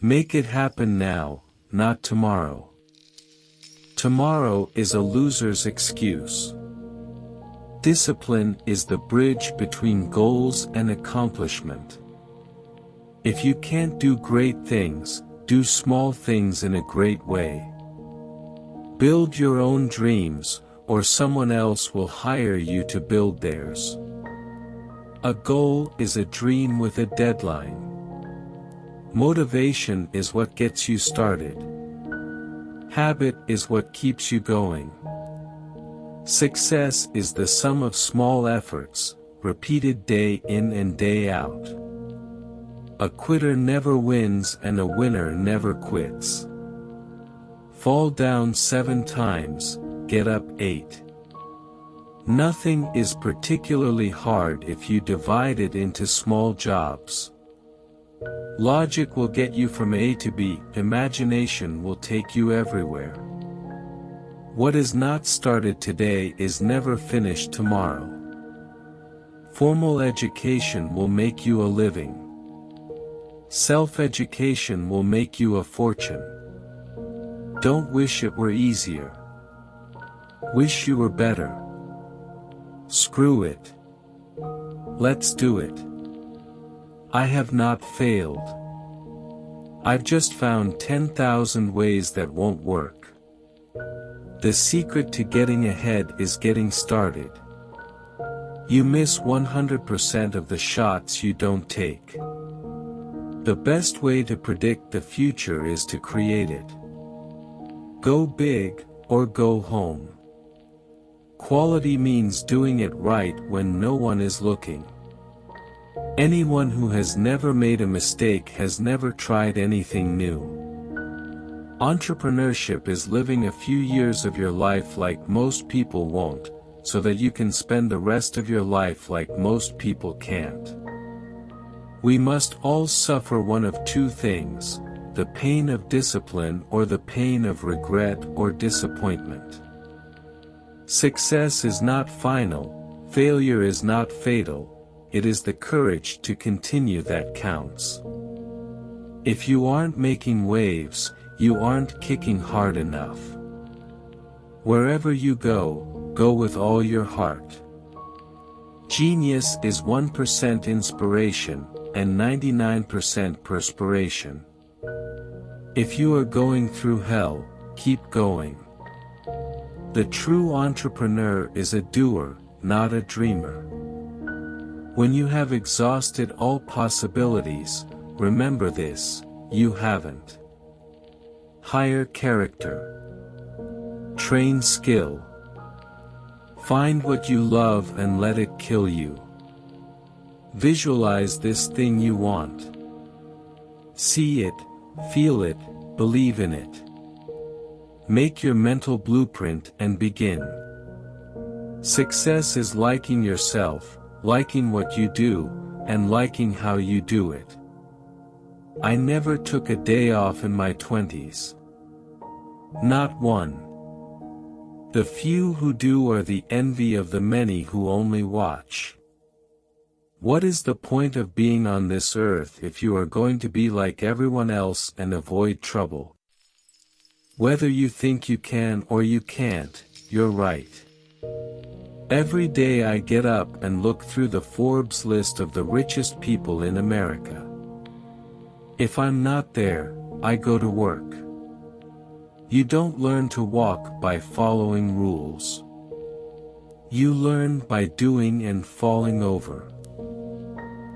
Make it happen now, not tomorrow. Tomorrow is a loser's excuse. Discipline is the bridge between goals and accomplishment. If you can't do great things, do small things in a great way. Build your own dreams, or someone else will hire you to build theirs. A goal is a dream with a deadline. Motivation is what gets you started. Habit is what keeps you going. Success is the sum of small efforts, repeated day in and day out. A quitter never wins and a winner never quits. Fall down 7 times, get up 8. Nothing is particularly hard if you divide it into small jobs. Logic will get you from A to B, imagination will take you everywhere. What is not started today is never finished tomorrow. Formal education will make you a living. Self-education will make you a fortune. Don't wish it were easier. Wish you were better. Screw it. Let's do it. I have not failed. I've just found 10,000 ways that won't work. The secret to getting ahead is getting started. You miss 100% of the shots you don't take. The best way to predict the future is to create it. Go big, or go home. Quality means doing it right when no one is looking. Anyone who has never made a mistake has never tried anything new. Entrepreneurship is living a few years of your life like most people won't, so that you can spend the rest of your life like most people can't. We must all suffer one of 2 things, the pain of discipline or the pain of regret or disappointment. Success is not final, failure is not fatal, it is the courage to continue that counts. If you aren't making waves, you aren't kicking hard enough. Wherever you go, go with all your heart. Genius is 1% inspiration, and 99% perspiration. If you are going through hell, keep going. The true entrepreneur is a doer, not a dreamer. When you have exhausted all possibilities, remember this, you haven't. Hire character. Train skill. Find what you love and let it kill you. Visualize this thing you want. See it, feel it, believe in it. Make your mental blueprint and begin. Success is liking yourself, liking what you do, and liking how you do it. I never took a day off in my 20s. Not one. The few who do are the envy of the many who only watch. What is the point of being on this earth if you are going to be like everyone else and avoid trouble? Whether you think you can or you can't, you're right. Every day I get up and look through the Forbes list of the richest people in America. If I'm not there, I go to work. You don't learn to walk by following rules. You learn by doing and falling over.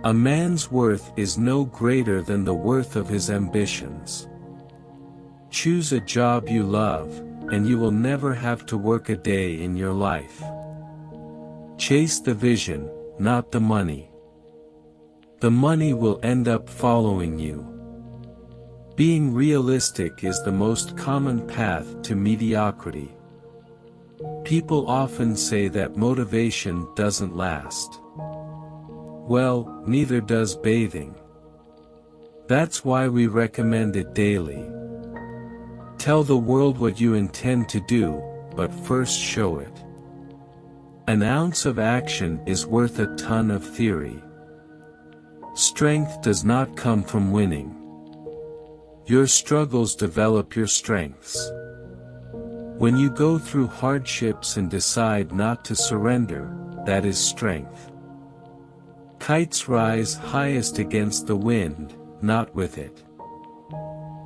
A man's worth is no greater than the worth of his ambitions. Choose a job you love, and you will never have to work a day in your life. Chase the vision, not the money. The money will end up following you. Being realistic is the most common path to mediocrity. People often say that motivation doesn't last. Well, neither does bathing. That's why we recommend it daily. Tell the world what you intend to do, but first show it. An ounce of action is worth a ton of theory. Strength does not come from winning. Your struggles develop your strengths. When you go through hardships and decide not to surrender, that is strength. Kites rise highest against the wind, not with it.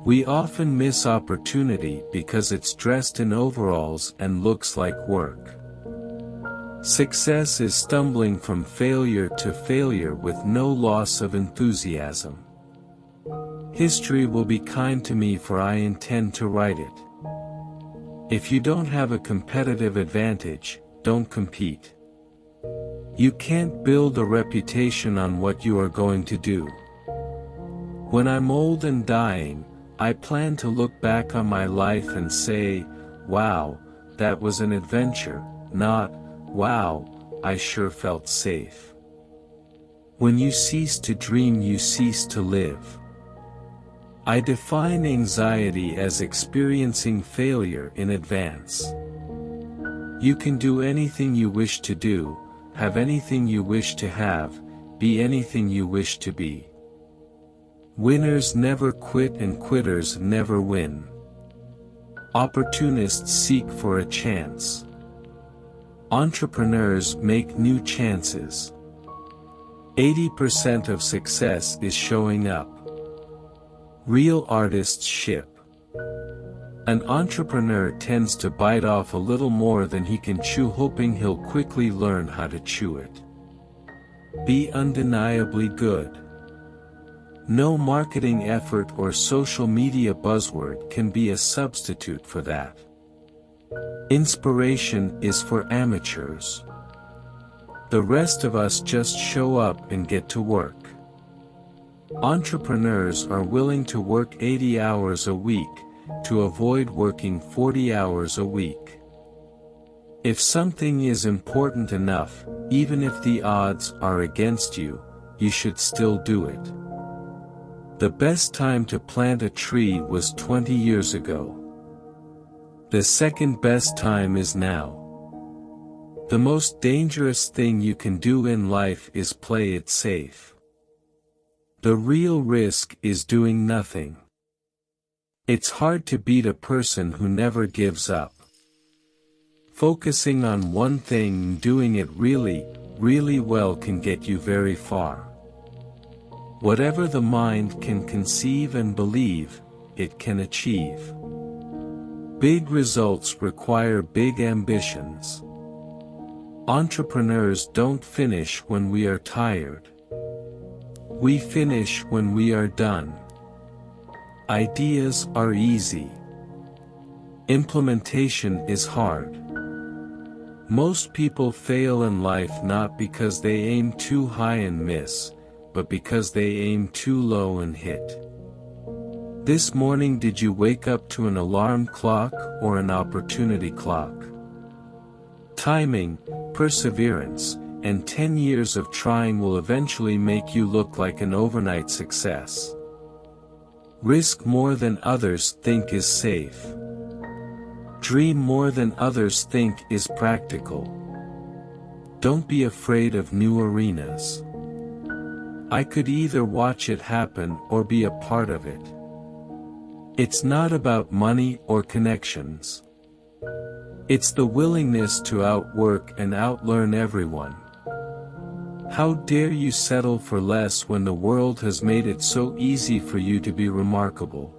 We often miss opportunity because it's dressed in overalls and looks like work. Success is stumbling from failure to failure with no loss of enthusiasm. History will be kind to me, for I intend to write it. If you don't have a competitive advantage, don't compete. You can't build a reputation on what you are going to do. When I'm old and dying, I plan to look back on my life and say, wow, that was an adventure, not, wow, I sure felt safe. When you cease to dream, you cease to live. I define anxiety as experiencing failure in advance. You can do anything you wish to do, have anything you wish to have, be anything you wish to be. Winners never quit and quitters never win. Opportunists seek for a chance. Entrepreneurs make new chances. 80% of success is showing up. Real artists ship. An entrepreneur tends to bite off a little more than he can chew, hoping he'll quickly learn how to chew it. Be undeniably good. No marketing effort or social media buzzword can be a substitute for that. Inspiration is for amateurs. The rest of us just show up and get to work. Entrepreneurs are willing to work 80 hours a week, to avoid working 40 hours a week. If something is important enough, even if the odds are against you, you should still do it. The best time to plant a tree was 20 years ago. The second best time is now. The most dangerous thing you can do in life is play it safe. The real risk is doing nothing. It's hard to beat a person who never gives up. Focusing on one thing and doing it really, really well can get you very far. Whatever the mind can conceive and believe, it can achieve. Big results require big ambitions. Entrepreneurs don't finish when we are tired. We finish when we are done. Ideas are easy. Implementation is hard. Most people fail in life not because they aim too high and miss, but because they aim too low and hit. This morning, did you wake up to an alarm clock or an opportunity clock? Timing, perseverance, and 10 years of trying will eventually make you look like an overnight success. Risk more than others think is safe. Dream more than others think is practical. Don't be afraid of new arenas. I could either watch it happen or be a part of it. It's not about money or connections. It's the willingness to outwork and outlearn everyone. How dare you settle for less when the world has made it so easy for you to be remarkable?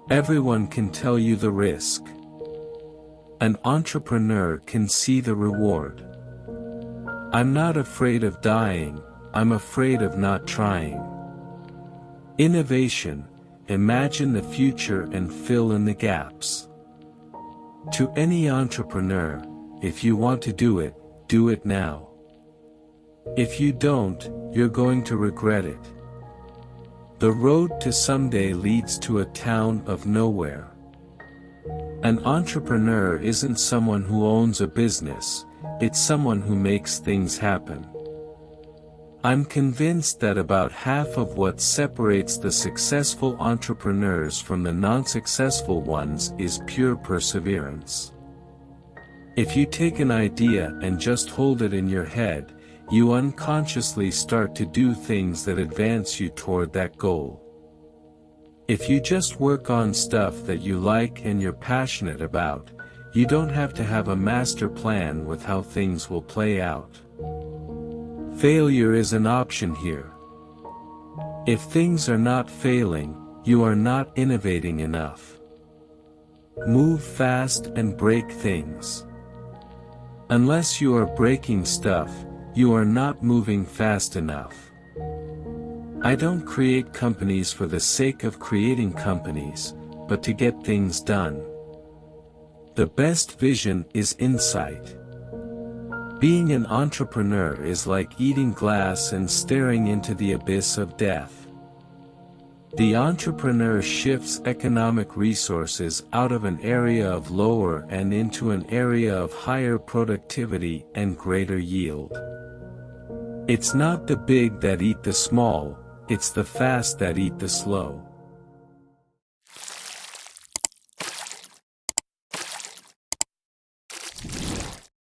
Everyone can tell you the risk. An entrepreneur can see the reward. I'm not afraid of dying, I'm afraid of not trying. Innovation, imagine the future and fill in the gaps. To any entrepreneur, if you want to do it now. If you don't, you're going to regret it. The road to someday leads to a town of nowhere. An entrepreneur isn't someone who owns a business, it's someone who makes things happen. I'm convinced that about half of what separates the successful entrepreneurs from the non-successful ones is pure perseverance. If you take an idea and just hold it in your head, you unconsciously start to do things that advance you toward that goal. If you just work on stuff that you like and you're passionate about, you don't have to have a master plan with how things will play out. Failure is an option here. If things are not failing, you are not innovating enough. Move fast and break things. Unless you are breaking stuff, you are not moving fast enough. I don't create companies for the sake of creating companies, but to get things done. The best vision is insight. Being an entrepreneur is like eating glass and staring into the abyss of death. The entrepreneur shifts economic resources out of an area of lower and into an area of higher productivity and greater yield. It's not the big that eat the small, it's the fast that eat the slow.